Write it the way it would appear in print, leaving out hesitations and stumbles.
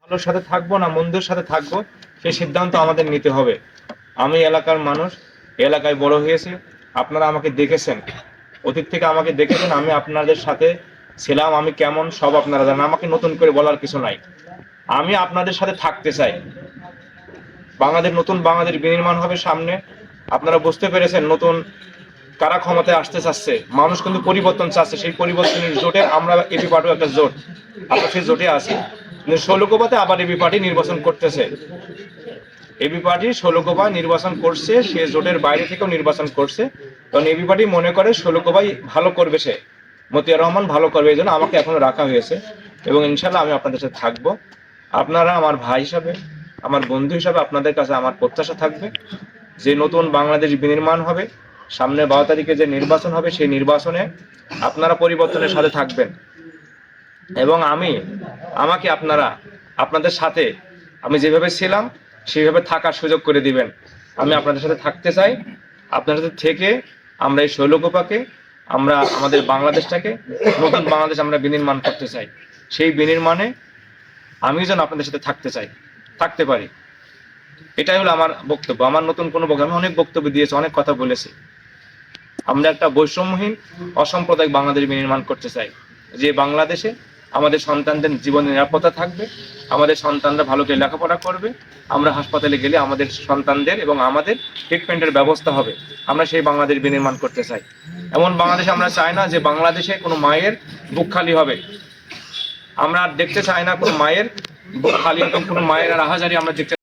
ভালোর সাথে থাকবো না মন্দের সাথে থাকবো, সেই সিদ্ধান্ত আমাদের নিতে হবে। আমি এলাকার মানুষ, এলাকায় বড় হয়েছি, আপনারা আমাকে দেখেছেন, অতীত থেকে আমাকে দেখেছেন, আমি আপনাদের সাথে ছিলাম, আমি কেমন সব আপনারা জানেন, আমাকে নতুন করে বলার কিছু নাই। আমি আপনাদের সাথে থাকতে চাই। নতুন বাংলাদেশ বিনির্মাণ হবে সামনে। আপনারা বুঝতে পেরেছেন নতুন কারা ক্ষমতায় আসতে চাচ্ছে, মানুষ কিন্তু পরিবর্তন চাচ্ছে। সেই পরিবর্তনের জোটে আমরা এবি পার্টিও একটা জোট, আমরা সেই জোটে আছি। ষোলকোপাতে আবার এবি পার্টি নির্বাচন করতেছে, এবি পার্টি ষোলকোপায় নির্বাচন করছে, সে জোটের বাইরে থেকেও নির্বাচন করছে। কারণ এবি পার্টি মনে করে ষোলকোপায় ভালো করবে, সে মতিয়ার রহমান ভালো করবে, এই জন্য আমাকে এখনো রাখা হয়েছে। এবং ইনশাল্লাহ আমি আপনাদের সাথে থাকবো। আপনারা আমার ভাই হিসাবে, আমার বন্ধু হিসাবে আপনাদের কাছে আমার প্রত্যাশা থাকবে যে নতুন বাংলাদেশ বিনির্মাণ হবে, সামনে 12 তারিখে যে নির্বাচন হবে, সেই নির্বাচনে আপনারা পরিবর্তনের সাথে থাকবেন। এবং আমাকে আপনারা আপনাদের সাথে আমি যেভাবে ছিলাম সেইভাবে থাকার সুযোগ করে দিবেন। আমি আপনাদের সাথে থাকতে চাই। আপনাদের সাথে থেকে আমরা এই শৈলকুপাকে, আমরা আমাদের বাংলাদেশটাকে নতুন বাংলাদেশ আমরা বিনির্মাণ করতে চাই। সেই বিনির্মাণে আমি যেন আপনাদের সাথে থাকতে চাই, থাকতে পারি। এটাই হলো আমার বক্তব্য। আমার নতুন কোনো বক্তব্য, আমি অনেক বক্তব্য দিয়েছি, অনেক কথা বলেছি। আমরা একটা বৈষম্যহীন অসাম্প্রদায়িক বাংলাদেশ বিনির্মাণ করতে চাই, যে বাংলাদেশে আমাদের সন্তানদের জীবনের নিরাপত্তা থাকবে, আমাদের সন্তানরা ভালো করে লেখাপড়া করবে, আমরা হাসপাতালে গেলে আমাদের সন্তানদের এবং আমাদের ট্রিটমেন্টের ব্যবস্থা হবে। আমরা সেই বাংলাদেশ বিনির্মাণ করতে চাই। এমন বাংলাদেশ আমরা চাই না যে বাংলাদেশে কোনো মায়ের বুক খালি হবে। আমরা দেখতে চাই না কোনো মায়ের বুক খালি হবে, কোনো মায়ের আর আহাজারি আমরা দেখতে